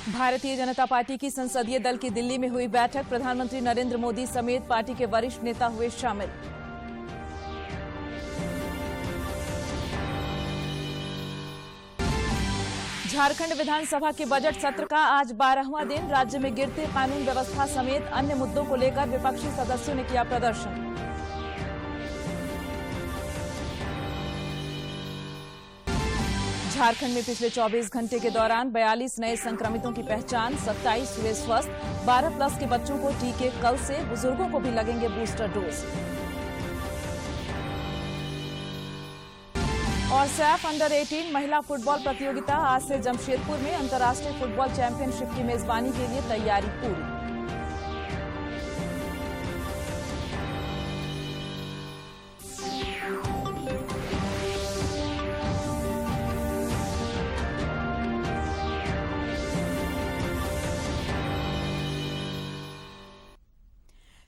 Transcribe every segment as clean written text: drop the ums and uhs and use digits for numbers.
Bharatiya Janata party की संसदीय दल की दिल्ली में हुई बैठक। प्रधानमंत्री नरेंद्र मोदी समेत पार्टी के वरिष्ठ नेता हुए शामिल। झारखंड विधानसभा के बजट सत्र का आज 12वां दिन। राज्य में गिरते कानून व्यवस्था समेत अन्य मुद्दों को लेकर विपक्षी सदस्यों ने किया प्रदर्शन। झारखंड में पिछले 24 घंटे के दौरान 42 नए संक्रमितों की पहचान, 27 हुए स्वस्थ। 12 प्लस के बच्चों को टीके कल से, बुजुर्गों को भी लगेंगे बूस्टर डोज। और सैफ अंडर 18 महिला फुटबॉल प्रतियोगिता आज से जमशेदपुर में अंतर्राष्ट्रीय फुटबॉल चैंपियनशिप की मेजबानी के लिए तैयारी पूरी।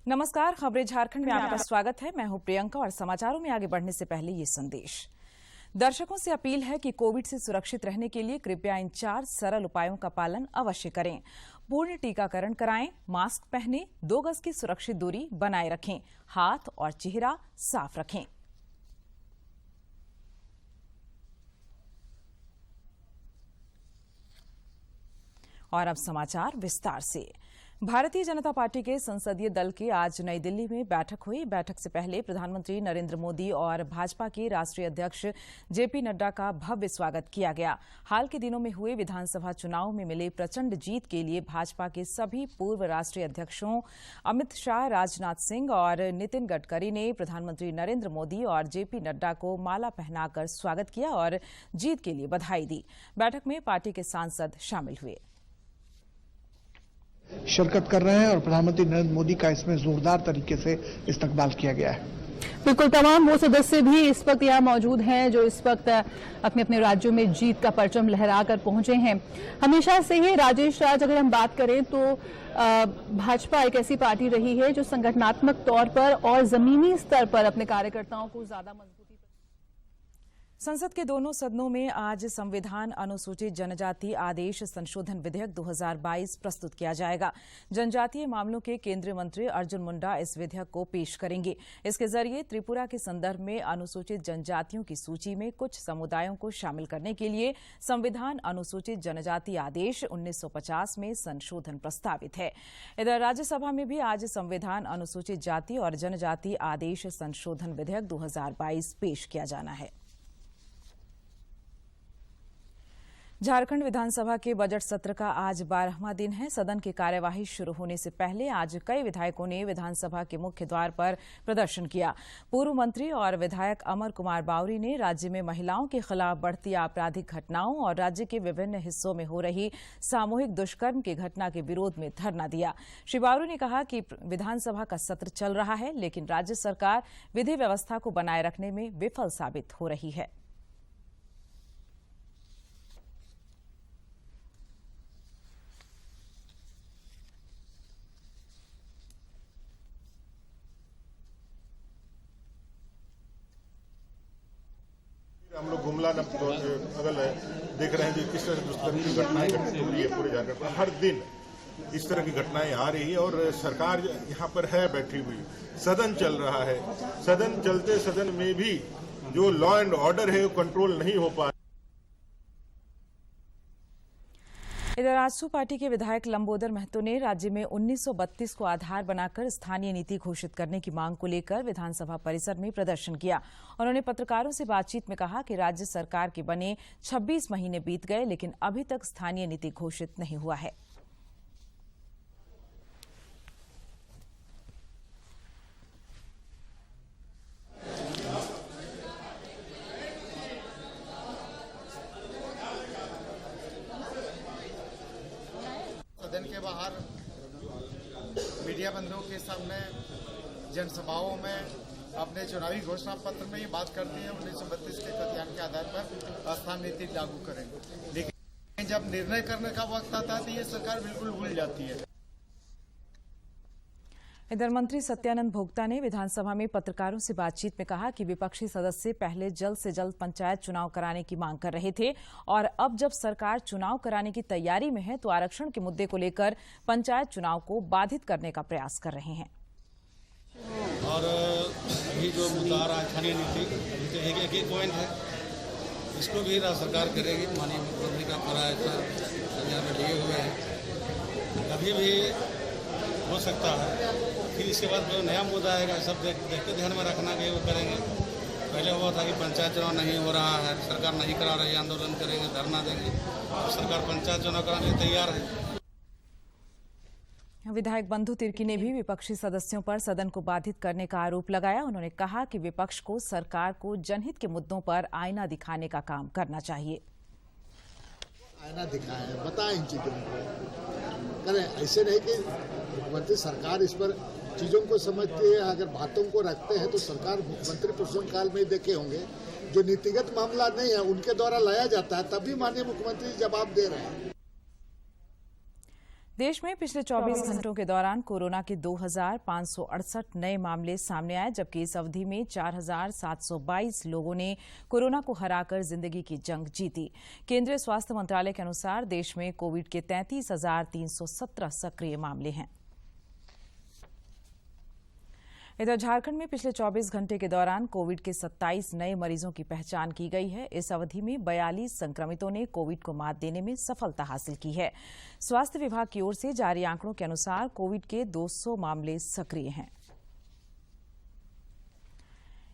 नमस्कार, खबरें झारखंड में आपका स्वागत है। मैं हूं प्रियंका और समाचारों में आगे बढ़ने से पहले ये संदेश। दर्शकों से अपील है कि कोविड से सुरक्षित रहने के लिए कृपया इन 4 सरल उपायों का पालन अवश्य करें। पूर्ण टीकाकरण कराएं, मास्क पहनें, 2 गज की सुरक्षित दूरी बनाए रखें, हाथ और चेहरा साफ रखें। और अब समाचार विस्तार से। भारतीय जनता पार्टी के संसदीय दल की आज नई दिल्ली में बैठक हुई। बैठक से पहले प्रधानमंत्री नरेंद्र मोदी और भाजपा के राष्ट्रीय अध्यक्ष जेपी नड्डा का भव्य स्वागत किया गया। हाल के दिनों में हुए विधानसभा चुनाव में मिले प्रचंड जीत के लिए भाजपा के सभी पूर्व राष्ट्रीय अध्यक्षों अमित शाह, राजनाथ सिंह और नितिन गडकरी ने प्रधानमंत्री नरेंद्र मोदी और जेपी नड्डा को माला पहनाकर स्वागत किया और जीत के लिए बधाई दी। बैठक में पार्टी के सांसद शामिल हुए, शिरकत कर रहे हैं और प्रधानमंत्री नरेंद्र मोदी का इसमें जोरदार तरीके से इस्तकबाल किया गया है। बिल्कुल, तमाम वो सदस्य भी इस वक्त यहाँ मौजूद हैं जो इस वक्त अपने अपने राज्यों में जीत का परचम लहराकर पहुंचे हैं। हमेशा से ही राजेश राज, अगर हम बात करें तो भाजपा एक ऐसी पार्टी रही है जो संगठनात्मक तौर पर और जमीनी स्तर पर अपने कार्यकर्ताओं को ज्यादा मजबूती। संसद के दोनों सदनों में आज संविधान अनुसूचित जनजाति आदेश संशोधन विधेयक 2022 प्रस्तुत किया जाएगा। जनजातीय मामलों के केंद्रीय मंत्री अर्जुन मुंडा इस विधेयक को पेश करेंगे। इसके जरिए त्रिपुरा के संदर्भ में अनुसूचित जनजातियों की सूची में कुछ समुदायों को शामिल करने के लिए संविधान अनुसूचित जनजाति आदेश 1950 में संशोधन प्रस्तावित है। इधर राज्यसभा में भी आज संविधान अनुसूचित जाति और जनजाति आदेश संशोधन विधेयक 2022 पेश किया जाना है। झारखंड विधानसभा के बजट सत्र का आज 12वां दिन है। सदन की कार्यवाही शुरू होने से पहले आज कई विधायकों ने विधानसभा के मुख्य द्वार पर प्रदर्शन किया। पूर्व मंत्री और विधायक अमर कुमार बावरी ने राज्य में महिलाओं के खिलाफ बढ़ती आपराधिक घटनाओं और राज्य के विभिन्न हिस्सों में हो रही सामूहिक दुष्कर्म की घटना के विरोध में धरना दिया। श्री बावरी ने कहा कि विधानसभा का सत्र चल रहा है, लेकिन राज्य सरकार विधि व्यवस्था को बनाए रखने में विफल साबित हो रही है। हम लोग गुमला अगल देख रहे हैं कि किस तरह दुष्कर्म की घटनाएं घटित हो रही है पूरे झारखंड में। हर दिन इस तरह की घटनाएं आ रही है और सरकार यहाँ पर है बैठी हुई, सदन चल रहा है। सदन चलते सदन में भी जो लॉ एंड ऑर्डर है वो कंट्रोल नहीं हो पा। इधर आजसू पार्टी के विधायक लंबोदर महतो ने राज्य में 1932 को आधार बनाकर स्थानीय नीति घोषित करने की मांग को लेकर विधानसभा परिसर में प्रदर्शन किया। उन्होंने पत्रकारों से बातचीत में कहा कि राज्य सरकार के बने 26 महीने बीत गए, लेकिन अभी तक स्थानीय नीति घोषित नहीं हुआ है। सदन के बाहर मीडिया बंधुओं के सामने जनसभाओं में अपने चुनावी घोषणा पत्र में ये बात करती है 1932 के कथन के आधार पर स्थानीय नीति लागू करेंगे, लेकिन जब निर्णय करने का वक्त आता है तो ये सरकार बिल्कुल भूल जाती है। इधर मंत्री सत्यानंद भोक्ता ने विधानसभा में पत्रकारों से बातचीत में कहा कि विपक्षी सदस्य पहले जल्द से जल्द पंचायत चुनाव कराने की मांग कर रहे थे और अब जब सरकार चुनाव कराने की तैयारी में है तो आरक्षण के मुद्दे को लेकर पंचायत चुनाव को बाधित करने का प्रयास कर रहे हैं। और अभी जो मुद्दा आ रहा है स्थानीय नीति, अभी तो एक पॉइंट है, इसको भी राज्य सरकार करेगी। माननीय मुख्यमंत्री का पूरा ऐसा संज्ञान में लिए हुए हैं, कभी भी हो सकता है। फिर इसके बाद जो नया मुद्दा आएगा सब देखते ध्यान में रखना कि वो करेंगे। पहले हुआ था कि पंचायत चुनाव नहीं हो रहा है, सरकार नहीं करा रही है, आंदोलन करेंगे, धरना देंगे। अब सरकार पंचायत चुनाव कराने के लिए तैयार है। विधायक बंधु तिर्की ने भी विपक्षी सदस्यों पर सदन को बाधित करने का आरोप लगाया। उन्होंने कहा कि विपक्ष को सरकार को जनहित के मुद्दों पर आईना दिखाने का काम करना चाहिए। आईना दिखाएं, बताएं इन चीजों को, करें। ऐसे नहीं कि मुख्यमंत्री सरकार इस पर चीजों को समझती है, अगर बातों को रखते हैं तो सरकार मुख्यमंत्री प्रश्नकाल में देखे होंगे जो नीतिगत मामला नहीं है उनके द्वारा लाया जाता है, तभी माननीय मुख्यमंत्री जवाब दे रहे हैं। देश में पिछले 24 घंटों के दौरान कोरोना के 2,568 नए मामले सामने आए, जबकि इस अवधि में 4,722 लोगों ने कोरोना को हराकर जिंदगी की जंग जीती। केंद्रीय स्वास्थ्य मंत्रालय के अनुसार देश में कोविड के 33,317 सक्रिय मामले हैं। इधर झारखंड में पिछले 24 घंटे के दौरान कोविड के 27 नए मरीजों की पहचान की गई है। इस अवधि में 42 संक्रमितों ने कोविड को मात देने में सफलता हासिल की है। स्वास्थ्य विभाग की ओर से जारी आंकड़ों के अनुसार कोविड के 200 मामले सक्रिय हैं।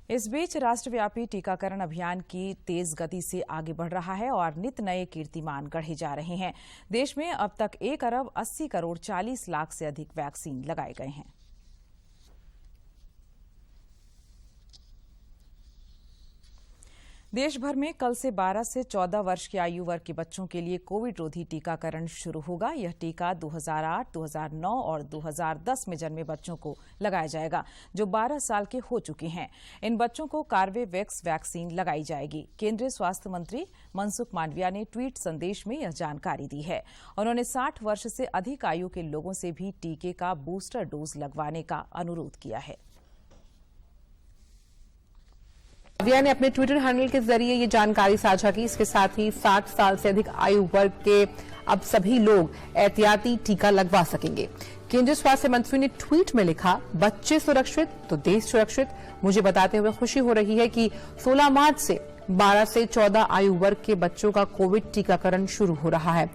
इस बीच राष्ट्रव्यापी टीकाकरण अभियान की तेज गति से आगे बढ़ रहा है और नित नए कीर्तिमान गढ़े जा रहे हैं। देश में अब तक 1 अरब 80 करोड़ 40 लाख से अधिक वैक्सीन लगाए गए हैं। देश भर में कल से 12 से 14 वर्ष की आयु वर्ग के बच्चों के लिए कोविड रोधी टीकाकरण शुरू होगा। यह टीका 2008, 2009 और 2010 में जन्मे बच्चों को लगाया जाएगा जो 12 साल के हो चुके हैं। इन बच्चों को कार्बेवैक्स वैक्सीन लगाई जाएगी। केंद्रीय स्वास्थ्य मंत्री मनसुख मांडविया ने ट्वीट संदेश में यह जानकारी दी है। उन्होंने 60 वर्ष से अधिक आयु के लोगों से भी टीके का बूस्टर डोज लगवाने का अनुरोध किया है। मांडविया ने अपने ट्विटर हैंडल के जरिए ये जानकारी साझा की। इसके साथ ही 60 साल से अधिक आयु वर्ग के अब सभी लोग एहतियाती टीका लगवा सकेंगे। केंद्रीय स्वास्थ्य मंत्री ने ट्वीट में लिखा, बच्चे सुरक्षित तो देश सुरक्षित। मुझे बताते हुए खुशी हो रही है कि 16 मार्च से 12 से 14 आयु वर्ग के बच्चों का कोविड टीकाकरण शुरू हो रहा है।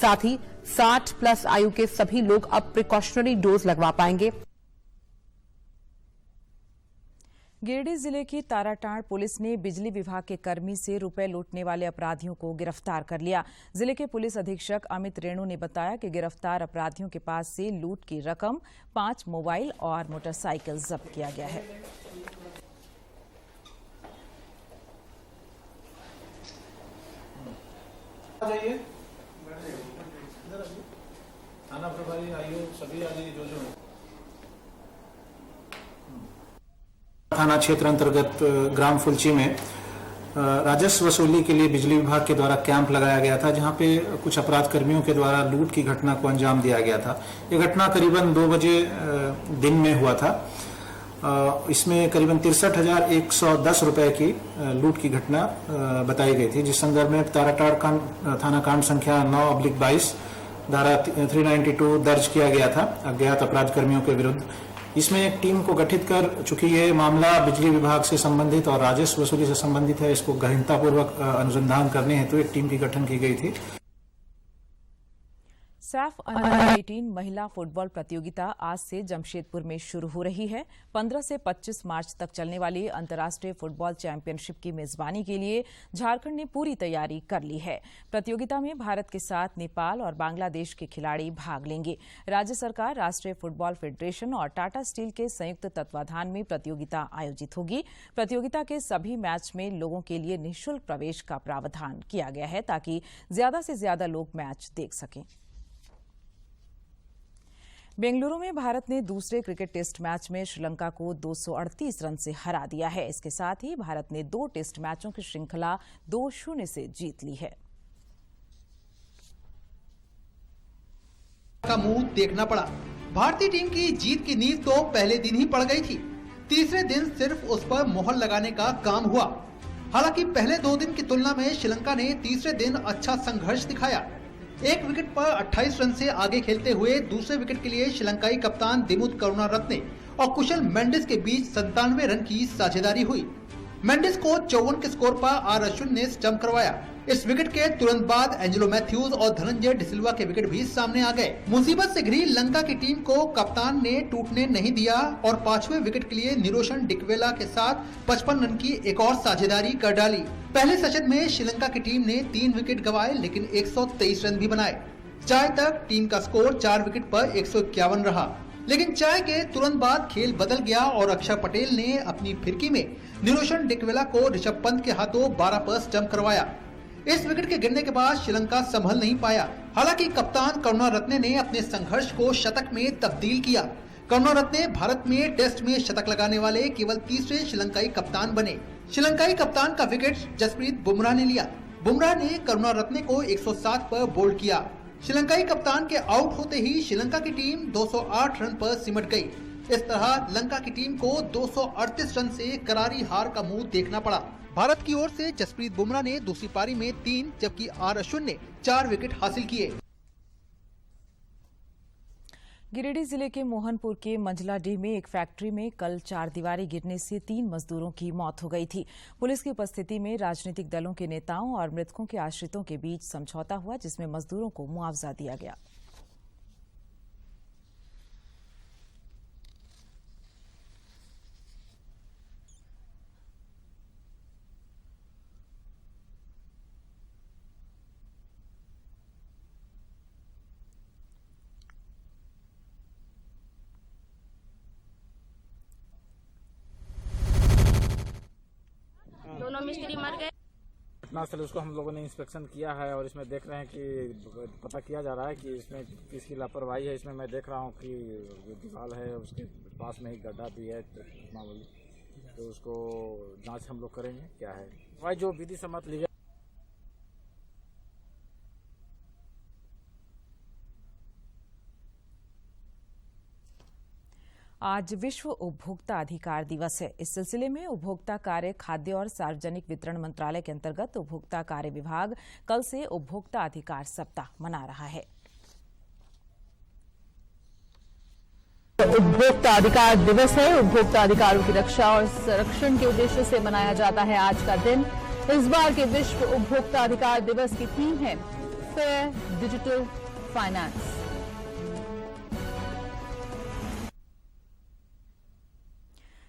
साथ ही 60 प्लस आयु के सभी लोग अब प्रिकॉशनरी डोज लगवा पाएंगे। गिरिडीह जिले की ताराटांड़ पुलिस ने बिजली विभाग के कर्मी से रुपए लूटने वाले अपराधियों को गिरफ्तार कर लिया। जिले के पुलिस अधीक्षक अमित रेणु ने बताया कि गिरफ्तार अपराधियों के पास से लूट की रकम, 5 मोबाइल और मोटरसाइकिल जब्त किया गया है। थाना प्रभारी आइए, सभी आइए जो थाना क्षेत्र अंतर्गत ग्राम फुलची में राजस्व वसूली के लिए बिजली विभाग के द्वारा कैंप लगाया गया था, जहां पे कुछ अपराध कर्मियों के द्वारा लूट की घटना को अंजाम दिया गया था। ये घटना करीबन 2 बजे दिन में हुआ था। इसमें करीबन 63,110 रुपए की लूट की घटना बताई गई थी, जिस संदर्भ में ताराटांड़ थाना कांड संख्या 9/22 धारा 392 दर्ज किया गया था अज्ञात अपराध कर्मियों के विरुद्ध। इसमें एक टीम को गठित कर, चूंकि ये मामला बिजली विभाग से संबंधित और राजस्व वसूली से संबंधित है, इसको गहनतापूर्वक अनुसंधान करने हेतु एक टीम की गठन की गई थी। सैफ अंडर-18 महिला फुटबॉल प्रतियोगिता आज से जमशेदपुर में शुरू हो रही है। 15 से 25 मार्च तक चलने वाली अंतर्राष्ट्रीय फुटबॉल चैंपियनशिप की मेजबानी के लिए झारखंड ने पूरी तैयारी कर ली है। प्रतियोगिता में भारत के साथ नेपाल और बांग्लादेश के खिलाड़ी भाग लेंगे। राज्य सरकार, राष्ट्रीय फुटबॉल फेडरेशन और टाटा स्टील के संयुक्त तत्वाधान में प्रतियोगिता आयोजित होगी। प्रतियोगिता के सभी मैच में लोगों के लिए निःशुल्क प्रवेश का प्रावधान किया गया है ताकि ज्यादा से ज्यादा लोग मैच देख सकें। बेंगलुरु में भारत ने दूसरे क्रिकेट टेस्ट मैच में श्रीलंका को 238 रन से हरा दिया है। इसके साथ ही भारत ने 2 टेस्ट मैचों की श्रृंखला 2-0 से जीत ली है। का मुंह देखना पड़ा। भारतीय टीम की जीत की नींव तो पहले दिन ही पड़ गई थी। तीसरे दिन सिर्फ उस पर मोहर लगाने का काम हुआ। हालांकि पहले 2 दिन की तुलना में श्रीलंका ने तीसरे दिन अच्छा संघर्ष दिखाया। एक विकेट पर 28 रन से आगे खेलते हुए दूसरे विकेट के लिए श्रीलंकाई कप्तान दिमुथ करुणारत्ने और कुशल मेंडिस के बीच 97 रन की साझेदारी हुई। मेंडिस को 54 के स्कोर पर आर अश्विन ने स्टंप करवाया। इस विकेट के तुरंत बाद एंजेलो मैथ्यूज और धनंजय डिसिल्वा के विकेट भी सामने आ गए। मुसीबत से घिरी लंका की टीम को कप्तान ने टूटने नहीं दिया और 5वें विकेट के लिए निरोशन डिकवेला के साथ 55 रन की एक और साझेदारी कर डाली। पहले सेशन में श्रीलंका की टीम ने 3 विकेट गंवाए लेकिन 123 रन भी बनाए। चाय तक टीम का स्कोर 4 विकेट पर 151 रहा, लेकिन चाय के तुरंत बाद खेल बदल गया और अक्षर पटेल ने अपनी फिरकी में निरोशन डिकवेला को ऋषभ पंत के हाथों 12 पर स्टंप करवाया। इस विकेट के गिरने के बाद श्रीलंका संभल नहीं पाया। हालांकि कप्तान करुणारत्ने ने अपने संघर्ष को शतक में तब्दील किया। करुणारत्ने भारत में टेस्ट में शतक लगाने वाले केवल तीसरे श्रीलंकाई कप्तान बने। श्रीलंकाई कप्तान का विकेट जसप्रीत बुमराह ने लिया। बुमराह ने करुणारत्ने को 107 पर बोल्ड किया। श्रीलंकाई कप्तान के आउट होते ही श्रीलंका की टीम 208 रन पर सिमट गई। इस तरह लंका की टीम को 238 रन से करारी हार का मुंह देखना पड़ा। भारत की ओर से जसप्रीत बुमराह ने दूसरी पारी में 3 जबकि आर अश्विन ने 4 विकेट हासिल किए। गिरिडीह जिले के मोहनपुर के मंझलाडीह में एक फैक्ट्री में कल 4 दीवारें गिरने से 3 मजदूरों की मौत हो गई थी। पुलिस की उपस्थिति में राजनीतिक दलों के नेताओं और मृतकों के आश्रितों के बीच समझौता हुआ, जिसमें मजदूरों को मुआवजा दिया गया। दोनों मिस्त्री मर गए। घटनास्थल उसको हम लोगों ने इंस्पेक्शन किया है और इसमें देख रहे हैं कि पता किया जा रहा है कि इसमें किसकी लापरवाही है। इसमें मैं देख रहा हूँ कि दीवार है, उसके पास में ही गड्ढा भी है मामूली, तो उसको जांच हम लोग करेंगे क्या है। भाई जो विधि सम्मत ली आज विश्व उपभोक्ता अधिकार दिवस है। इस सिलसिले में उपभोक्ता कार्य, खाद्य और सार्वजनिक वितरण मंत्रालय के अंतर्गत उपभोक्ता कार्य विभाग कल से उपभोक्ता अधिकार सप्ताह मना रहा है। उपभोक्ता अधिकार दिवस है। उपभोक्ता अधिकारों की रक्षा और संरक्षण के उद्देश्य से मनाया जाता है आज का दिन। इस बार के विश्व उपभोक्ता अधिकार दिवस की थीम है फेयर डिजिटल फाइनेंस।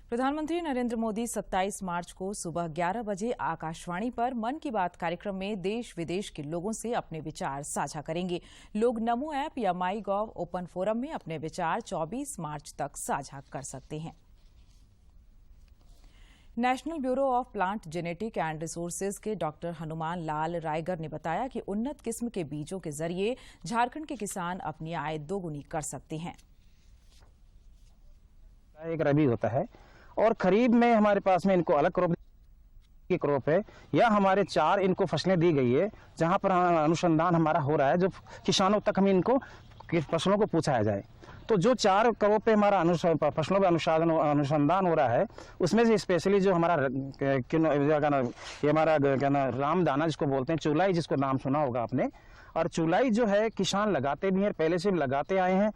प्रधानमंत्री नरेंद्र मोदी 27 मार्च को सुबह 11 बजे आकाशवाणी पर मन की बात कार्यक्रम में देश विदेश के लोगों से अपने विचार साझा करेंगे। लोग नमो ऐप या माई गॉव ओपन फोरम में अपने विचार 24 मार्च तक साझा कर सकते हैं। National bureau of plant genetic and resources के डॉक्टर हनुमान लाल रायगर ने बताया कि उन्नत किस्म के बीजों के जरिए झारखंड के किसान अपनी आय दोगुनी कर सकते हैं। एक रबी होता है और खरीफ में हमारे पास में इनको अलग क्रॉप है या हमारे 4 इनको फसलें दी गई है जहां पर अनुसंधान हमारा हो रहा है, जो किसानों तक हम इनको फसलों को पहुंचाया जाए। तो जो 4 क्रॉप पे हमारा फसलों पे अनुसंधान हो रहा है, उसमें से स्पेशली जो हमारा ये हमारा रामदाना जिसको बोलते हैं, चुलाई जिसको नाम सुना होगा आपने, और चुलाई जो है किसान लगाते भी हैं, पहले से लगाते आए हैं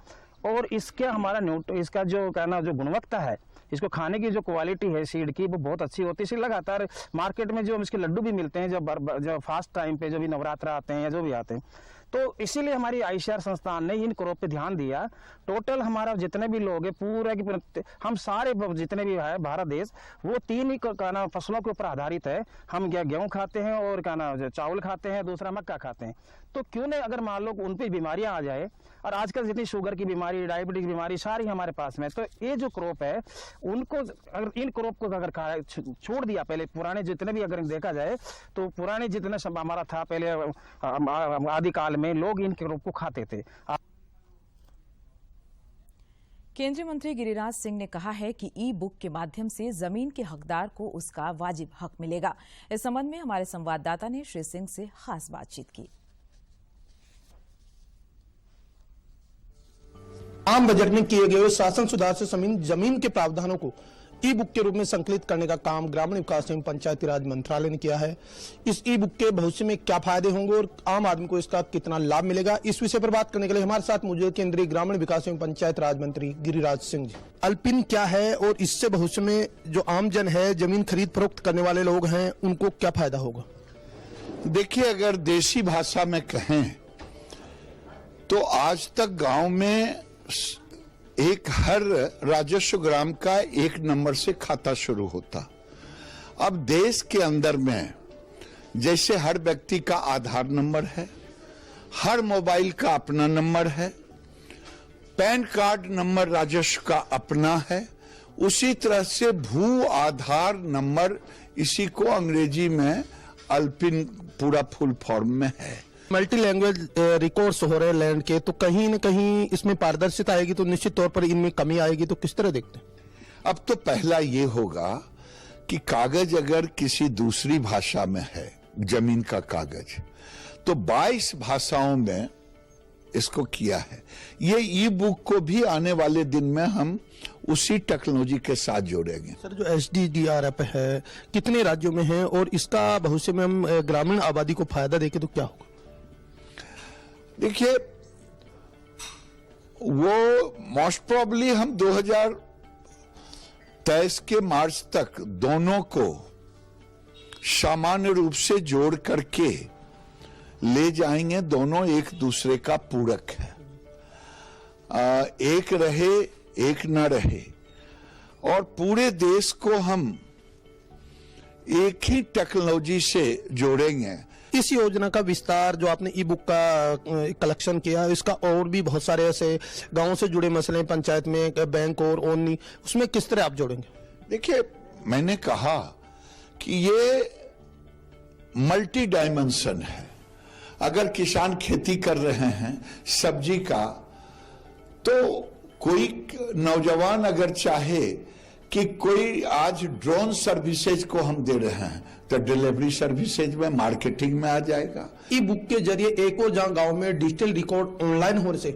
और इसका हमारा इसका जो कहना जो गुणवत्ता है, इसको खाने की जो क्वालिटी है सीड की, वो बहुत अच्छी होती है। इसलिए लगातार मार्केट में जो इसके लड्डू भी मिलते हैं जो फास्ट टाइम पे, जो भी नवरात्र आते हैं या जो भी आते हैं, तो इसीलिए हमारी आईसीआर संस्थान ने इन क्रॉप पे ध्यान दिया। टोटल हमारा जितने भी लोग हैं पूरा की हम सारे जितने भी है भारत देश, वो 3 ही कहना फसलों के ऊपर आधारित है। हम गेहूं खाते हैं और कहना चावल खाते हैं, दूसरा मक्का खाते हैं। तो क्यों नहीं अगर मान लो उन पे बीमारियां आ जाए, और आजकल जितनी शुगर की बीमारी, डायबिटीज की बीमारी सारी हमारे पास में, तो ये जो क्रॉप है उनको अगर इन क्रॉप को अगर छोड़ दिया, पहले पुराने जितने भी अगर देखा जाए तो पुराने जितने हमारा था पहले आदिकाल में लोग इन क्रॉप को खाते थे। केंद्रीय मंत्री गिरिराज सिंह ने कहा है कि ई बुक के माध्यम से जमीन के हकदार को उसका वाजिब हक मिलेगा। इस संबंध में हमारे संवाददाता ने श्री सिंह से खास बातचीत की। आम बजट में किए गए शासन सुधार से जमीन के प्रावधानों को ई बुक के रूप में संकलित करने का काम ग्रामीण विकास एवं पंचायती राज मंत्रालय ने किया है। इस ई बुक के भविष्य में क्या फायदे होंगे और आम आदमी को इसका कितना लाभ मिलेगा, इस विषय पर बात करने के लिए हमारे साथ मौजूद केंद्रीय ग्रामीण विकास एवं पंचायत राज मंत्री गिरिराज सिंह जी। अल्पिन क्या है और इससे भविष्य में जो आमजन है, जमीन खरीद फरोख्त करने वाले लोग हैं, उनको क्या फायदा होगा? देखिए, अगर देसी भाषा में कहें तो आज तक गांव में एक हर राजस्व ग्राम का 1 नंबर से खाता शुरू होता। अब देश के अंदर में जैसे हर व्यक्ति का आधार नंबर है, हर मोबाइल का अपना नंबर है, पैन कार्ड नंबर राजस्व का अपना है, उसी तरह से भू आधार नंबर, इसी को अंग्रेजी में अल्पिन पूरा फुल फॉर्म में है। मल्टी लैंग्वेज रिकॉर्ड्स हो रहे लैंड के, तो कहीं न कहीं इसमें पारदर्शिता आएगी तो निश्चित तौर पर इनमें कमी आएगी, तो किस तरह देखते हैं? अब तो पहला ये होगा कि कागज अगर किसी दूसरी भाषा में है, जमीन का कागज, तो 22 भाषाओं में इसको किया है। ये ई बुक को भी आने वाले दिन में हम उसी टेक्नोलॉजी के साथ जोड़ेंगे। सर, जो SDDRF है कितने राज्यों में है और इसका भविष्य में हम ग्रामीण आबादी को फायदा देके तो क्या होगा? देखिए, वो मोस्ट प्रोबेबली हम 2023 के मार्च तक दोनों को सामान्य रूप से जोड़ करके ले जाएंगे। दोनों एक दूसरे का पूरक है, एक रहे एक न रहे, और पूरे देश को हम एक ही टेक्नोलॉजी से जोड़ेंगे। इस योजना का विस्तार जो आपने ई बुक का कलेक्शन किया, इसका और भी बहुत सारे ऐसे गांवों से जुड़े मसले पंचायत में, बैंक और ओनली, उसमें किस तरह आप जोड़ेंगे? देखिए, मैंने कहा कि ये मल्टी डायमेंशन है। अगर किसान खेती कर रहे हैं सब्जी का, तो कोई नौजवान अगर चाहे कि कोई आज ड्रोन सर्विसेज को हम दे रहे हैं, तो डिलीवरी सर्विसेज में, मार्केटिंग में आ जाएगा। ई बुक के जरिए एक और जहां गांव में डिजिटल रिकॉर्ड ऑनलाइन होने से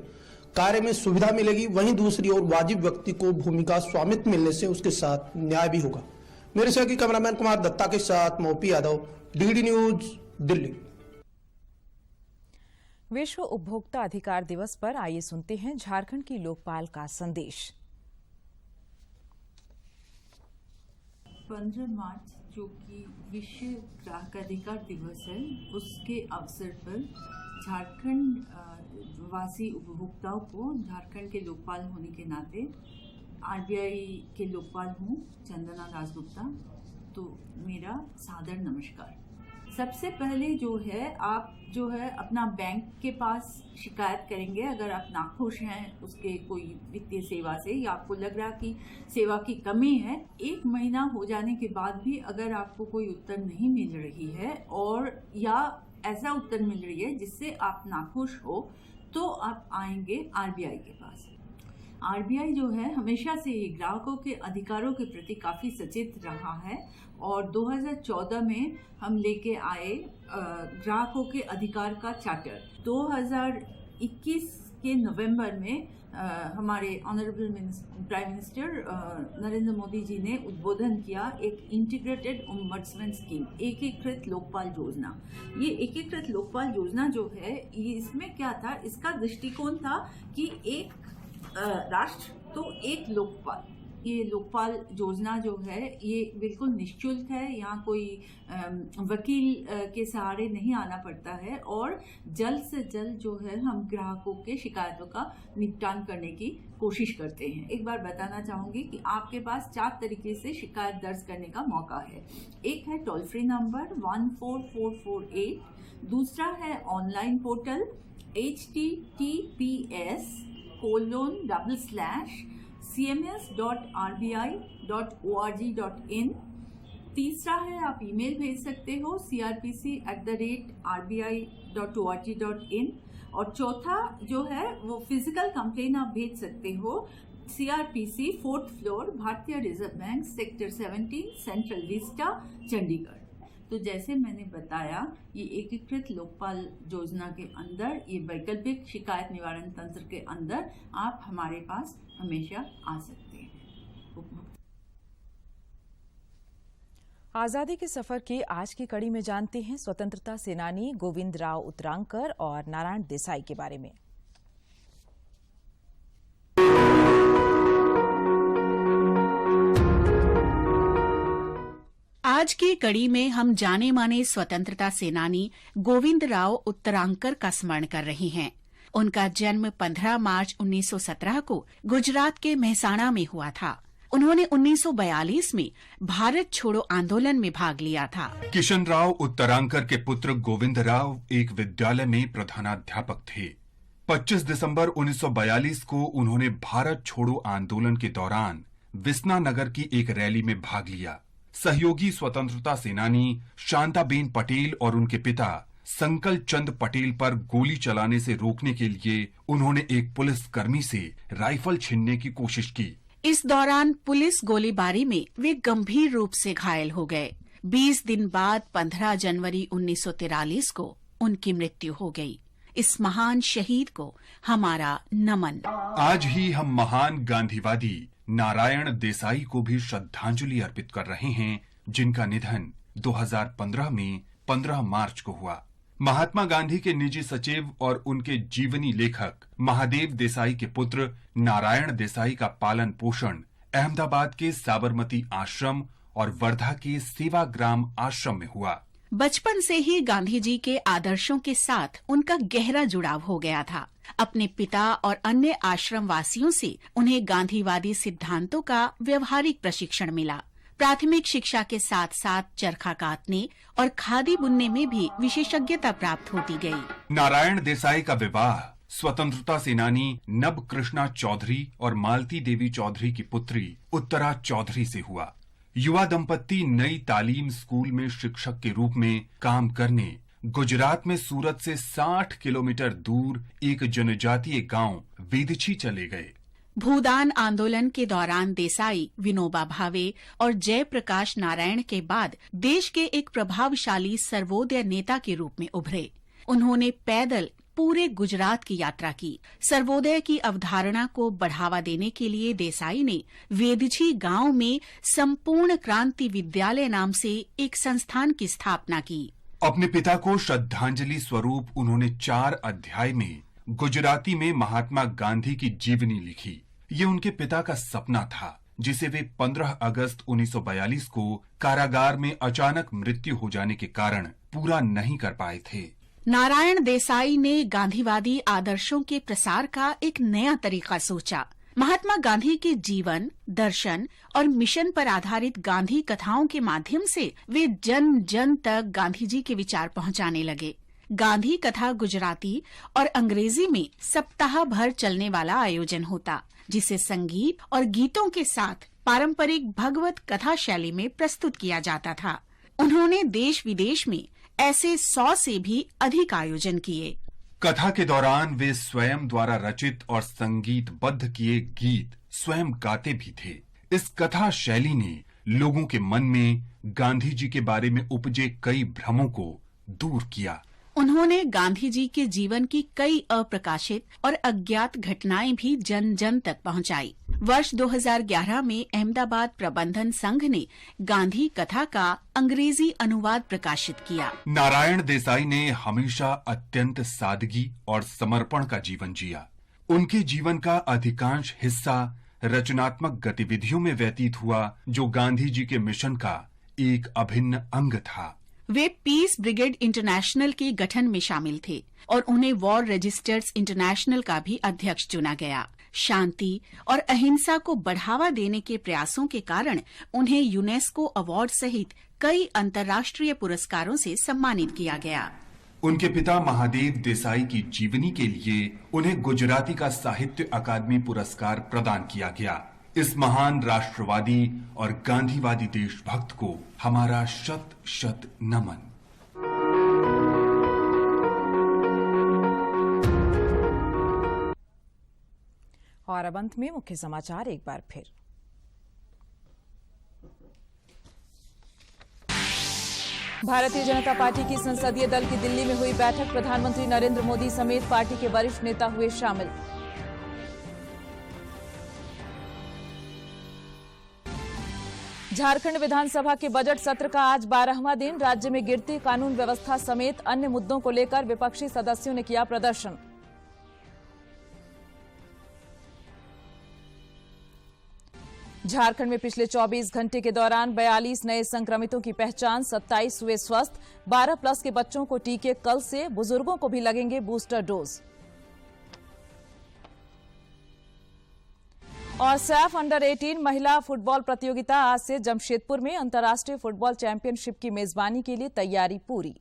कार्य में सुविधा मिलेगी, वहीं दूसरी ओर वाजिब व्यक्ति को भूमि का स्वामित्व मिलने से उसके साथ न्याय भी होगा। मेरे सहयोगी कैमरामैन कुमार दत्ता के साथ मोपी यादव, DD न्यूज, दिल्ली। विश्व उपभोक्ता अधिकार दिवस पर आइए सुनते हैं झारखंड की लोकपाल का संदेश। 15 मार्च जो कि विश्व ग्राहक अधिकार दिवस है, उसके अवसर पर झारखंड वासी उपभोक्ताओं को, झारखंड के लोकपाल होने के नाते, RBI के लोकपाल हूँ चंदना दासगुप्ता, तो मेरा सादर नमस्कार। सबसे पहले जो है, आप जो है अपना बैंक के पास शिकायत करेंगे अगर आप नाखुश हैं उसके कोई वित्तीय सेवा से, या आपको लग रहा कि सेवा की कमी है। 1 महीना हो जाने के बाद भी अगर आपको कोई उत्तर नहीं मिल रही है, और या ऐसा उत्तर मिल रही है जिससे आप नाखुश हो, तो आप आएंगे RBI के पास। RBI जो है हमेशा से ही ग्राहकों के अधिकारों के प्रति काफी सचेत रहा है, और 2014 में हम लेके आए ग्राहकों के अधिकार का चार्टर। 2021 के नवंबर में हमारे honourable prime minister Narendra Modi ji ने उद्बोधन किया एक इंटीग्रेटेड ओम्बड्समैन स्कीम, एकीकृत लोकपाल योजना। ये एकीकृत लोकपाल योजना जो है, इसमें क्या था, इसका दृष्टिकोण था कि एक राष्ट्र तो एक लोकपाल। ये लोकपाल योजना जो है ये बिल्कुल निःशुल्क है, यहाँ कोई वकील के सहारे नहीं आना पड़ता है, और जल्द से जल्द जो है हम ग्राहकों के शिकायतों का निपटान करने की कोशिश करते हैं। एक बार बताना चाहूंगी कि आपके पास 4 तरीके से शिकायत दर्ज करने का मौका है। एक है टोल फ्री नंबर 14448, दूसरा है ऑनलाइन पोर्टल https://cms.rbi.org.in, तीसरा है आप ईमेल भेज सकते हो crpc@rbi.org.in, और चौथा जो है वो फिजिकल कंप्लेन आप भेज सकते हो CRPC 4th फ्लोर, भारतीय reserve bank, sector 17, central Vista, Chandigarh. तो जैसे मैंने बताया, ये एकीकृत लोकपाल योजना के अंदर, ये वैकल्पिक शिकायत निवारण तंत्र के अंदर आप हमारे पास हमेशा आ सकते हैं। आजादी के सफर की आज की कड़ी में जानते हैं स्वतंत्रता सेनानी गोविंद राव उत्तरांकर और नारायण देसाई के बारे में। आज की कड़ी में हम जाने माने स्वतंत्रता सेनानी गोविंद राव उत्तरांकर का स्मरण कर रहे हैं। उनका जन्म 15 मार्च 1917 को गुजरात के मेहसाणा में हुआ था। उन्होंने 1942 में भारत छोड़ो आंदोलन में भाग लिया था। किशन राव उत्तरांकर के पुत्र गोविंद राव एक विद्यालय में प्रधानाध्यापक थे। 25 दिसंबर 1942 को उन्होंने भारत छोड़ो आंदोलन के दौरान विसना नगर की एक रैली में भाग लिया। सहयोगी स्वतंत्रता सेनानी शांताबेन पटेल और उनके पिता संकल चंद पटेल पर गोली चलाने से रोकने के लिए उन्होंने एक पुलिसकर्मी से राइफल छीनने की कोशिश की। इस दौरान पुलिस गोलीबारी में वे गंभीर रूप से घायल हो गए। 20 दिन बाद 15 जनवरी 1943 को उनकी मृत्यु हो गई। इस महान शहीद को हमारा नमन। आज ही हम महान गांधीवादी नारायण देसाई को भी श्रद्धांजलि अर्पित कर रहे हैं, जिनका निधन 2015 में 15 मार्च को हुआ। महात्मा गांधी के निजी सचिव और उनके जीवनी लेखक महादेव देसाई के पुत्र नारायण देसाई का पालन पोषण अहमदाबाद के साबरमती आश्रम और वर्धा के सेवाग्राम आश्रम में हुआ। बचपन से ही गांधी जी के आदर्शों के साथ उनका गहरा जुड़ाव हो गया था। अपने पिता और अन्य आश्रम वासियों से उन्हें गांधीवादी सिद्धांतों का व्यवहारिक प्रशिक्षण मिला। प्राथमिक शिक्षा के साथ साथ चरखा कातने और खादी बुनने में भी विशेषज्ञता प्राप्त होती गई। नारायण देसाई का विवाह स्वतंत्रता सेनानी नब कृष्णा चौधरी और मालती देवी चौधरी की पुत्री उत्तरा चौधरी से हुआ। युवा दंपत्ति नई तालीम स्कूल में शिक्षक के रूप में काम करने गुजरात में सूरत से 60 किलोमीटर दूर एक जनजातीय गांव वेदछी चले गए। भूदान आंदोलन के दौरान देसाई विनोबा भावे और जयप्रकाश नारायण के बाद देश के एक प्रभावशाली सर्वोदय नेता के रूप में उभरे। उन्होंने पैदल पूरे गुजरात की यात्रा की। सर्वोदय की अवधारणा को बढ़ावा देने के लिए देसाई ने वेदछी गांव में संपूर्ण क्रांति विद्यालय नाम से एक संस्थान की स्थापना की। अपने पिता को श्रद्धांजलि स्वरूप उन्होंने 4 अध्याय में गुजराती में महात्मा गांधी की जीवनी लिखी। ये उनके पिता का सपना था, जिसे वे 15 अगस्त 1942 को कारागार में अचानक मृत्यु हो जाने के कारण पूरा नहीं कर पाए थे। नारायण देसाई ने गांधीवादी आदर्शों के प्रसार का एक नया तरीका सोचा। महात्मा गांधी के जीवन, दर्शन और मिशन पर आधारित गांधी कथाओं के माध्यम से वे जन जन तक गांधी जी के विचार पहुंचाने लगे। गांधी कथा गुजराती और अंग्रेजी में सप्ताह भर चलने वाला आयोजन होता, जिसे संगीत और गीतों के साथ पारंपरिक भगवत कथा शैली में प्रस्तुत किया जाता था। उन्होंने देश विदेश में ऐसे 100 से भी अधिक आयोजन किए। कथा के दौरान वे स्वयं द्वारा रचित और संगीतबद्ध किए गीत स्वयं गाते भी थे। इस कथा शैली ने लोगों के मन में गांधी जी के बारे में उपजे कई भ्रमों को दूर किया। उन्होंने गांधी जी के जीवन की कई अप्रकाशित और अज्ञात घटनाएं भी जन जन तक पहुंचाई। वर्ष 2011 में अहमदाबाद प्रबंधन संघ ने गांधी कथा का अंग्रेजी अनुवाद प्रकाशित किया। नारायण देसाई ने हमेशा अत्यंत सादगी और समर्पण का जीवन जिया। उनके जीवन का अधिकांश हिस्सा रचनात्मक गतिविधियों में व्यतीत हुआ, जो गांधी जी के मिशन का एक अभिन्न अंग था। वे पीस ब्रिगेड इंटरनेशनल के गठन में शामिल थे और उन्हें वॉर रजिस्टर्स इंटरनेशनल का भी अध्यक्ष चुना गया। शांति और अहिंसा को बढ़ावा देने के प्रयासों के कारण उन्हें यूनेस्को अवार्ड सहित कई अंतर्राष्ट्रीय पुरस्कारों से सम्मानित किया गया। उनके पिता महादेव देसाई की जीवनी के लिए उन्हें गुजराती का साहित्य अकादमी पुरस्कार प्रदान किया गया। इस महान राष्ट्रवादी और गांधीवादी देशभक्त को हमारा शत शत नमन। और अब अंत में मुख्य समाचार एक बार फिर। भारतीय जनता पार्टी की संसदीय दल की दिल्ली में हुई बैठक, प्रधानमंत्री नरेंद्र मोदी समेत पार्टी के वरिष्ठ नेता हुए शामिल। झारखंड विधानसभा के बजट सत्र का आज 12वां दिन। राज्य में गिरती कानून व्यवस्था समेत अन्य मुद्दों को लेकर विपक्षी सदस्यों ने किया प्रदर्शन। झारखंड में पिछले 24 घंटे के दौरान 42 नए संक्रमितों की पहचान, 27 हुए स्वस्थ। 12+ के बच्चों को टीके कल से, बुजुर्गों को भी लगेंगे बूस्टर डोज। और सैफ अंडर 18 महिला फुटबॉल प्रतियोगिता आज से जमशेदपुर में अंतर्राष्ट्रीय फुटबॉल चैंपियनशिप की मेजबानी के लिए तैयारी पूरी।